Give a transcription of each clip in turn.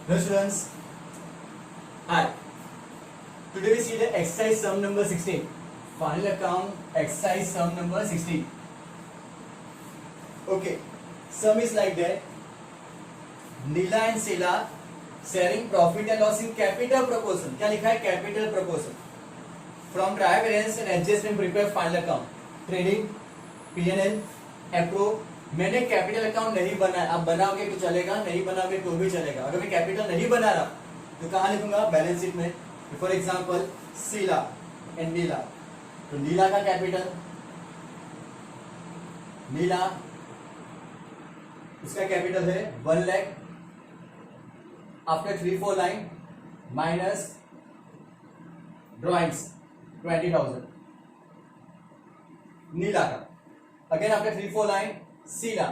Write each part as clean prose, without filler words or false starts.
Hello students, hi. Today we see the exercise sum number 16. Final account exercise sum number 16. Okay, sum is like that. Neela and Sheila sharing profit and loss in capital proportion. क्या लिखा है? Capital proportion. From trial variance and adjustment prepare final account. Trading, P&L, approve. मैंने capital account नहीं बनाया, आप बनाओगे तो चलेगा, नहीं बनाओगे तो भी चलेगा. अगर मैं कैपिटल नहीं बना रहा तो कहाँ लिखूंगा? बैलेंस शीट में. फॉर एग्जांपल शीला एंड नीला, तो नीला का कैपिटल, नीला उसका कैपिटल है 1 lakh after 3-4 line minus drawings 20,000. नीला का अगेन आफ्टर 3-4 लाइन सीला.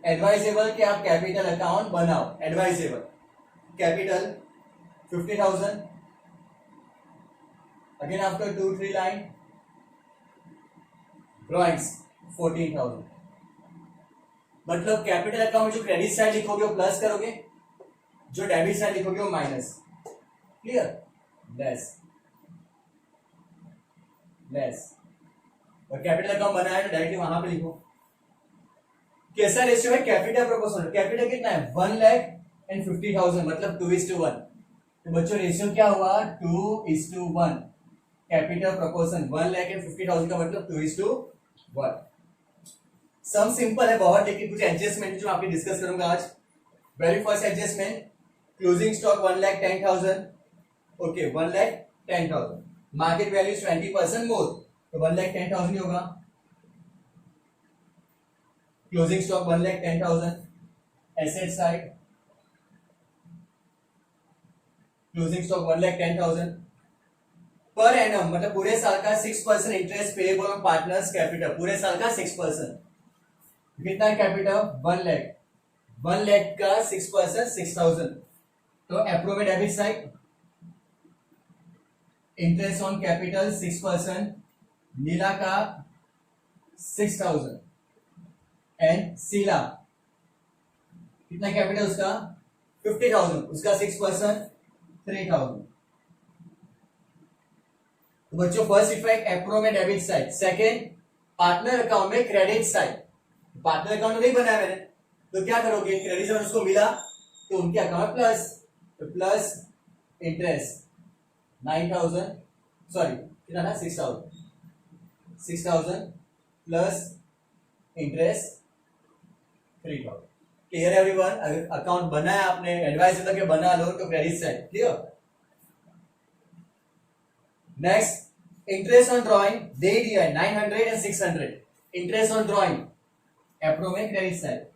एडवाइजेबल कि आप कैपिटल अकाउंट बनाओ. Advisable capital 50,000. Again after 2-3 line drawings 14,000. मतलब कैपिटल अकाउंट जो क्रेडिट साइड लिखोगे वो प्लस करोगे, जो डेबिट साइड लिखोगे वो माइनस. क्लियर? Less less. और कैपिटल अकाउंट बनाया तो डायरेक्टली वहां पे लिखो. कैसा रेशियो है? Capital proportional. कैपिटल कितना है? 1,50,000 मतलब 2:1. तो बच्चों रेशियो क्या हुआ? 2:1. कैपिटल प्रोपोर्शन 1,50,000 का मतलब 2:1. सम सिंपल है बहुत, लेकिन कुछ एडजस्टमेंट जो आपकी डिस्कस करूंगा आज. Very first adjustment, closing stock 1,10,000. Okay 1,10,000. Market value 20% मोर, तो 1,10,000 ही होगा. Closing stock 1,10,000. Asset side closing stock 1,10,000. Per annum मतलब पूरे साल का 6% interest payable on partners capital. पूरे साल का 6%. कितना कैपिटल? 1 लाख. 1 लाख का 6% 6,000. तो approve debit side interest on capital 6%. नीला का 6,000 एंड शीला कितना कैपिटल उसका? 50,000. उसका 6% 3,000. तो बच्चों फर्स्ट इफेक्ट अप्रूव में debit side. Second partner account में क्रेडिट साइड. पार्टनर अकाउंट नहीं बनाया मैंने, तो क्या करोगे? क्रेडिट साइड उसको मिला तो उनके अकाउंट प्लस, तो प्लस इंटरेस्ट 9,000, सॉरी कितना था? 6,000 प्लस इंटरेस्ट 3,000. Clear everyone? अगर अकाउंट बनाया आपने, एडवाइस करके बना लो तो credit side. Clear? Next interest on drawing दे दिया है 900 and 600. Interest on drawing approve में credit side.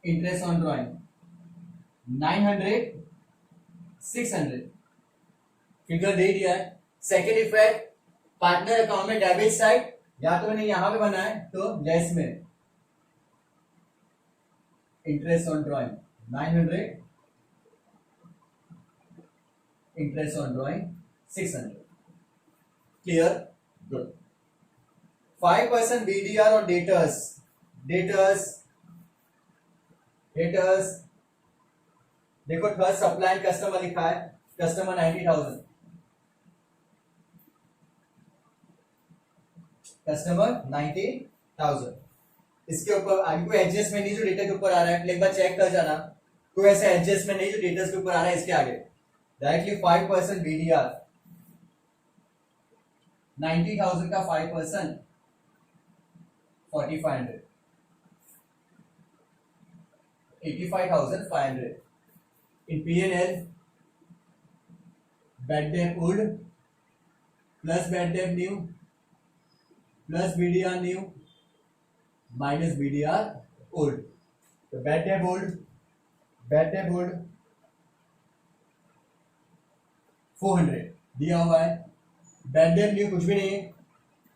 Interest on drawing 900 600 figure दे दिया है. सेकेंड इफेक्ट पार्टनर अकाउंट में डेबिट साइड, या तो मैंने यहां पे बना है तो लेस में. Interest on drawing 900, interest on drawing 600. Clear? Good. 5% BDR और डेटर्स. देखो थर्ड सप्लाई कस्टमर लिखा है, कस्टमर 90,000. कस्टमर 90,000. इसके ऊपर आगे कोई एडजस्टमेंट नहीं जो डेटा के ऊपर आ रहा है. एक बार चेक कर जाना, कोई ऐसा एडजस्टमेंट नहीं जो डेटा के ऊपर आ रहा है. इसके आगे डायरेक्टली 5% BDR. 90,000 का 5% 4,500, 85,500. In P&L bad debt old plus bad debt new plus BDR new minus BDR old. तो bad debt old 400 दिया हुआ है. bad debt new कुछ भी नहीं है.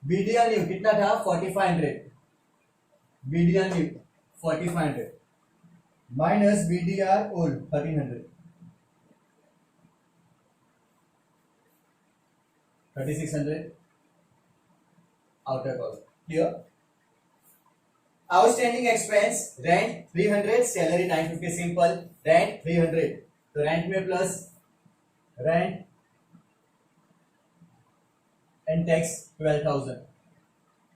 BDR new कितना था? 4,500. BDR new 4,500 minus BDR old 1,300, 3,600 outer cost. Clear? Outstanding expense rent 300, salary 950, simple. Rent 300, तो रेंट में plus rent and tax 12,000,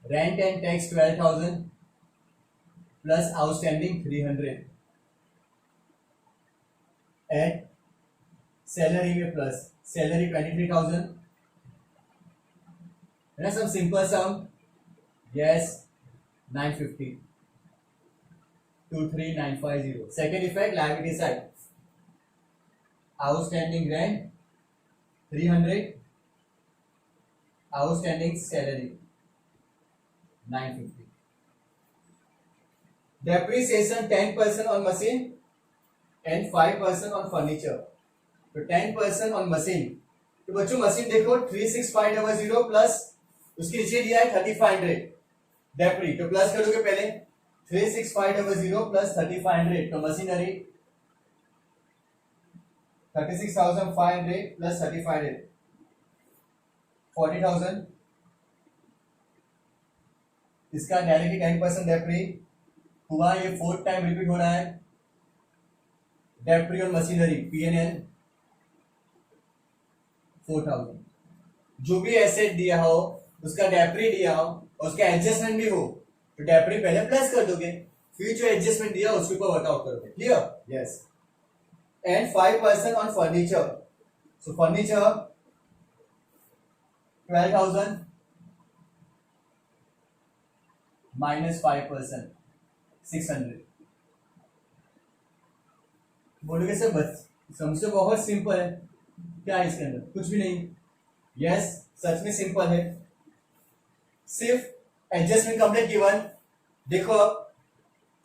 rent and tax 12,000 plus outstanding 300 and salary में plus salary 23,000 है ना, sum simple sum. Yes 950 23950। Second effect liability side, outstanding rent 300, outstanding salary 950, depreciation 10% on machine and 5% on furniture. तो 10% on machine, तो बच्चों machine देखो 36500 plus उसके नीचे दिया है 3500 डेप्री, तो प्लस करोगे पहले 36500 प्लस 3500, तो मशीनरी 36,500 प्लस 3500 40,000। इसका डायरेक्टली 10% डेप्री हुआ, ये फोर्थ टाइम रिपीट हो रहा है। डेप्री और मशीनरी पीएनएल 4,000। जो भी एसेट दिया हो उसका डेप्री दिया हो और उसका एडजस्टमेंट भी हो, तो डेप्री पहले प्लस कर दोगे, फिर जो एडजस्टमेंट दिया उसके ऊपर वर्क आउट करोगे। Clear? Yes. And 5% on furniture, so furniture 12,000 minus 5% 600। बोलोगे सर बस समझो बहुत सिंपल है, क्या है इसके अंदर? कुछ भी नहीं। यस सच में सिंपल है, सिर्फ एडजस्टमेंट कंप्लीट गिवन। देखो अब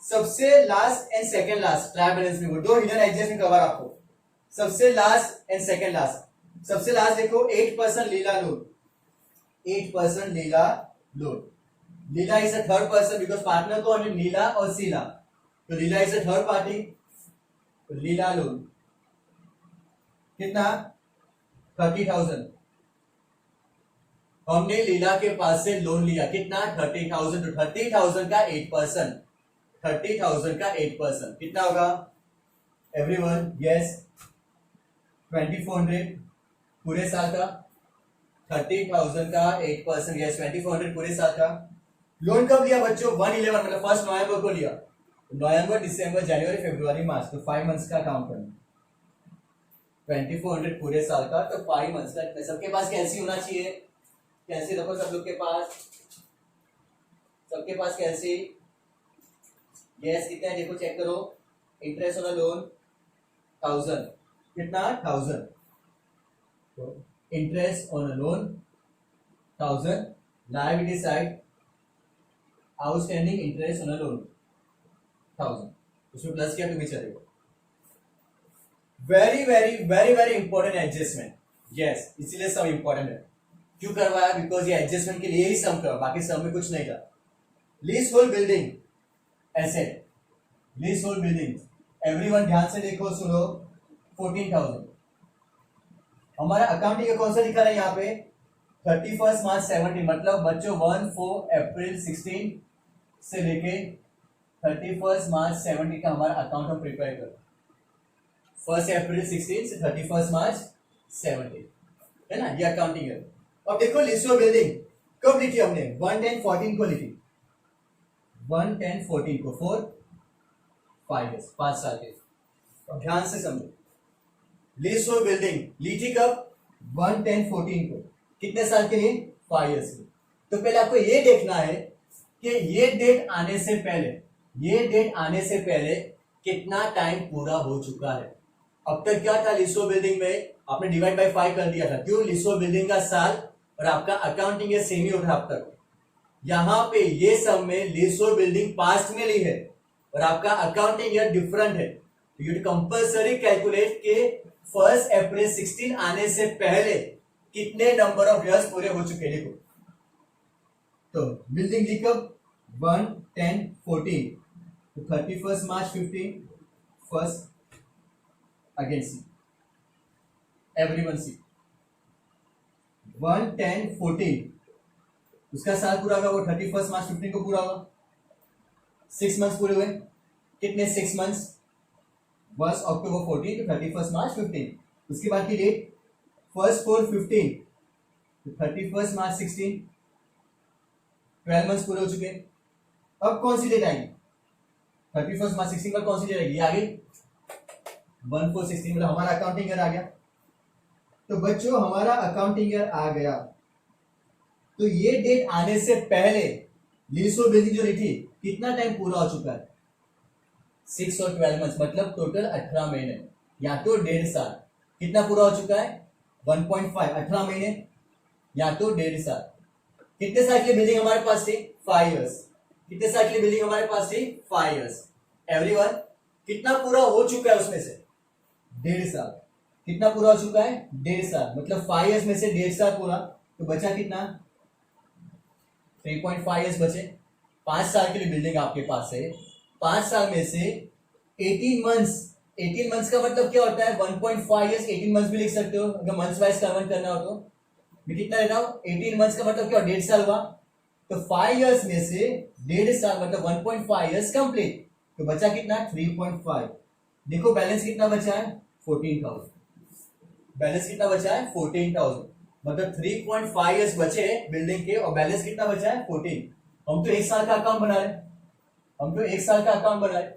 सबसे last and second last trial balance में दो हिडन एडजस्टमेंट कवर आपको, सबसे लास्ट एंड सेकेंड लास्ट। सबसे लास्ट देखो 8% Leela loan, 8% Leela loan. Leela is a third person because partner को हमें नीला और सीला, तो Leela is a third party. तो लीला लोन कितना? 30,000। हमने लीला के पास से लोन लिया कितना? 30,000। तो 30,000 का 8%, 30,000 का 8% कितना होगा एवरीवन? यस 2400 पूरे साल का। 30,000 का 8%, यस 2400 पूरे साल का। लोन कब लिया बच्चों? 1/11 मतलब 1 नवंबर को लिया। नवंबर, दिसंबर, जनवरी, फरवरी, मार्च, तो 5 मंथ्स का अकाउंट करना। 2400 पूरे साल का, तो 5 मंथ्स का। सबके पास कैसी होना चाहिए? कैसे रखो सब लोग के पास, सबके पास कैसी? यस कितना है देखो, चेक करो। इंटरेस्ट ऑन लोन 1000, कितना? 1000। तो interest on loan 1000, liability side outstanding interest on loan 1000, उसमें प्लस किया तो भी चलेगा। Very very very very important adjustment. Yes इसीलिए सब इंपॉर्टेंट है। क्यों करवाया? बिकॉज ये एडजस्टमेंट के लिए ही सम करवा, बाकी सम में कुछ नहीं था। Lease hold building asset, lease hold building everyone ध्यान से देखो सुनो, 14,000। हमारा अकाउंटिंग का कौन सा दिखा रहा है यहाँ पे? 31 मार्च 17, मतलब बच्चों 14 अप्रैल 16 से लेके 31 मार्च 17 का हमारा अकाउंट हम प्रिपेयर करो। 1 अप्रैल 16 से 31 मार्च 17 है ना, ये अकाउंटिंग है। अब देखो लिस्टो बिल्डिंग कब लिखी हमने? 1/10/14 को लिखी, 1/10/14 को 5 years 5 साल के। अब ध्यान से समझो, लिस्टो बिल्डिंग लिखी कब? 1/10/14 को, कितने साल के लिए? 5 years के। तो पहले आपको ये देखना है कि ये डेट आने से पहले, ये डेट आने से पहले कितना टाइम पूरा हो चुका है। अब तक क्या था लिस्टो बिल्डिंग में? आपने डिवाइड बाय 5 कर दिया था। क्यों? लिस्टो बिल्डिंग का साल और आपका अकाउंटिंग ये सेम ही होता है अब तक। यहां पे ये सब में लिस्टो बिल्डिंग पास्ट में ली है और आपका अकाउंटिंग ईयर डिफरेंट है। यू कंपल्सरी कैलकुलेट के 1 अप्रैल 16 आने से पहले कितने नंबर ऑफ ईयर्स पूरे हो चुके। देखो तो बिल्डिंग ली कब? 1/10/14, तो 31 मार्च 15 first, again see everyone see 1/10/14 उसका साल पूरा होगा, वो 31 मार्च 15 को पूरा होगा। 6 मंथ्स पूरे हुए, कितने 6 मंथ्स, 1 अक्टूबर 14 to 31 मार्च 15, उसके बाद की डेट 1 4 15 to 31 मार्च 16, 12 मंथ्स पूरे हो चुके। अब कौन सी डेट आएगी, 31 मार्च 16 का कौन सी डेट आएगी, आगे 1 4 16, मतलब हमारा अकाउंटिंग ईयर आ गया। तो बच्चों हमारा अकाउंटिंग ईयर आ गया, तो ये डेट आने से पहले लीजहोल्ड बिल्डिंग जो रही थी कितना टाइम पूरा हो चुका है, 6 और 12 मंथ्स, मतलब टोटल 18 महीने या तो 1.5 साल। कितना पूरा हो चुका है 1.5, 18 महीने या तो 1.5 साल। कितने साल की बिल्डिंग हमारे पास थी 5 इयर्स, कितने साल की बिल्डिंग हमारे पास थी 5 इयर्स। एवरीवन कितना पूरा हो चुका है उसमें से 1.5 साल, कितना पूरा हो चुका है 1.5 साल, मतलब 5 इयर्स में से 1.5 साल पूरा, तो बचा कितना 3.5 इयर्स बचे। 5 साल के लिए बिल्डिंग आपके पास है, 5 साल में से 18 मंथ्स, 18 मंथ्स का मतलब क्या होता है 1.5 इयर्स 18 मंथ्स भी लिख सकते हो अगर मंथ्स वाइज कन्वर्ट करना हो तो। मैं कितना ले रहा हूं 18 मंथ्स का मतलब क्या 1.5 साल हुआ, तो 5 इयर्स में से 1.5 साल मतलब 1.5 इयर्स कंप्लीट, तो बचा कितना 3.5। देखो बैलेंस कितना बचा है 14,000, बैलेंस कितना बचा है 14,000, मतलब 3.5 इयर्स बचे बिल्डिंग के और बैलेंस कितना बचा है 14। हम तो 1 साल का अकाउंट बना रहे, हम तो 1 साल का अकाउंट बना रहे,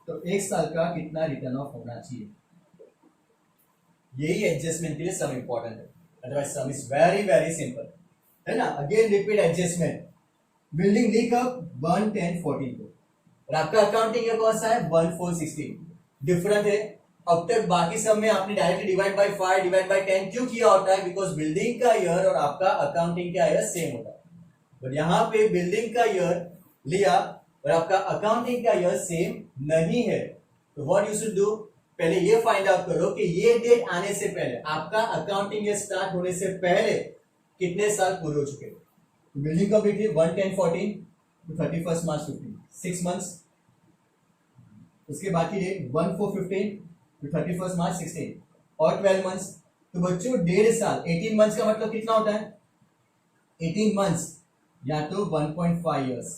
तो 1 साल का कितना रिटर्न ऑफ होना चाहिए, यही एडजस्टमेंट के लिए सम इंपॉर्टेंट है, otherwise sum is very very simple, है ना। अगेन रिपीट एडजस्टमेंट, बिल्डिंग ली कब 1 10 14 को, और आपका अकाउंटिंग ईयर कौन सा है 1 4 16, डिफरेंट है। अब तक बाकी सब में आपने directly divide by 5 divide by 10 क्यों किया होता है, बिकॉज बिल्डिंग का ईयर और आपका अकाउंटिंग का ईयर सेम होता है, बट यहाँ पे बिल्डिंग का ईयर लिया और आपका अकाउंटिंग का ईयर सेम नहीं है, तो व्हाट यू शुड डू, पहले ये फाइंड आउट करो कि ये डेट आने से पहले आपका अकाउंटिंग ईयर स्टार्ट होने से पहले कितने साल पूरे हो चुके। तो बिल्डिंग कंप्लीट थी 1 10 14 to 31 मार्च 15, 6 मंथ्स, उसके बाद की डेट 1 4 15 to 31 मार्च 16 और 12 मंथ्स, तो बच्चों 1.5 साल, 18 मंथ्स का मतलब कितना होता है 18 मंथ्स या तो 1.5 इयर्स,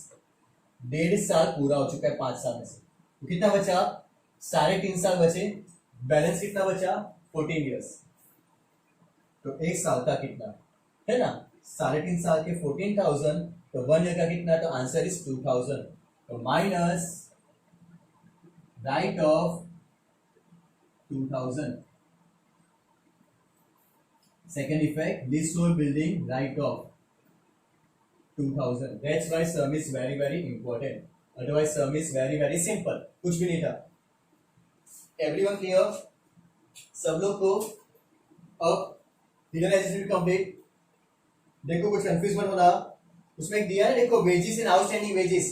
1.5 साल पूरा हो चुका है 5 साल में से, तो कितना बचा 3.5 साल बचे, बैलेंस कितना बचा 14 इयर्स, तो 1 साल का कितना है ना 3.5 साल के 14,000, तो 1 ईयर का कितना, तो आंसर इज 2,000, तो minus right of 2,000। Second effect leasehold building right of 2,000, that's why sum is very very important, otherwise sum is very very simple, कुछ भी नहीं था। एवरीवन क्लियर, सब लोग को अब रियलाइजेशन कंप्लीट। देखो कुछ कंफ्यूज मत होना, उसमें एक दिया है देखो wages and outstanding wages,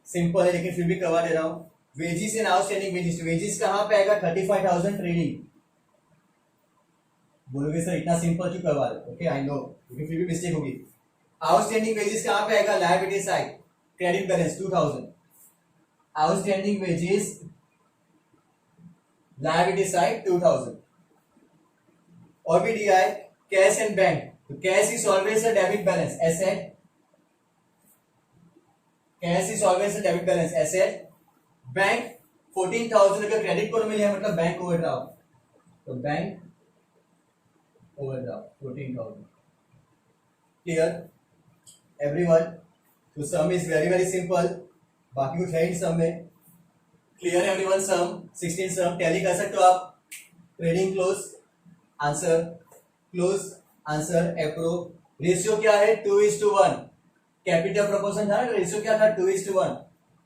simple है लेकिन फिर भी करवा दे रहा हूं। वेजिस एंड आउटस्टैंडिंग वेजिस, तो वेजिस कहां पे आएगा 35,000 ट्रेडिंग, बोलोगे सर इतना सिंपल क्यों करवा रहे, ओके आई नो, लेकिन फिर भी मिस्टेक होगी। आउटस्टैंडिंग वेजेस कहां पे आएगा liability side, credit balance 2000, outstanding wages liability side 2000। और भी दिया है कैश एंड बैंक, तो cash is always a debit balance asset, cash is always a debit balance asset. Bank 14,000 अगर क्रेडिट को मिले मतलब बैंक ओवरड्राफ्ट, तो बैंक ओवरड्राफ्ट 14,000। क्लियर एवरीवन, तो सम इज वेरी वेरी सिंपल, बाकी कुछ है ही सम में। क्लियर एवरीवन, सम 16 सम टैली कर सकते हो आप। Trading close answer, close answer approve. Ratio क्या है 2:1, कैपिटल प्रोपोर्शन था, रेशियो क्या था 2:1,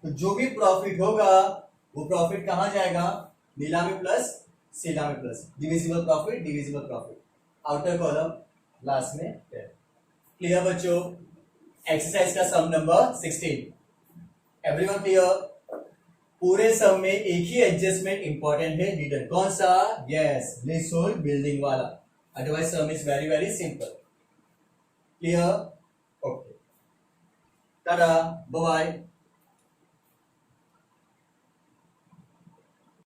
तो जो भी प्रॉफिट होगा वो प्रॉफिट कहां जाएगा, नीलामी प्लस सीलामी plus divisible profit, divisible profit, outer column last में। क्लियर बच्चों, एक्सरसाइज का सम नंबर 16। एवरीवन क्लियर, पूरे सम में एक ही एडजस्टमेंट इंपॉर्टेंट है, रीडर कौन सा, यस लीजहोल्ड बिल्डिंग वाला, otherwise sum is very very simple. Clear, okay, tata, bye bye.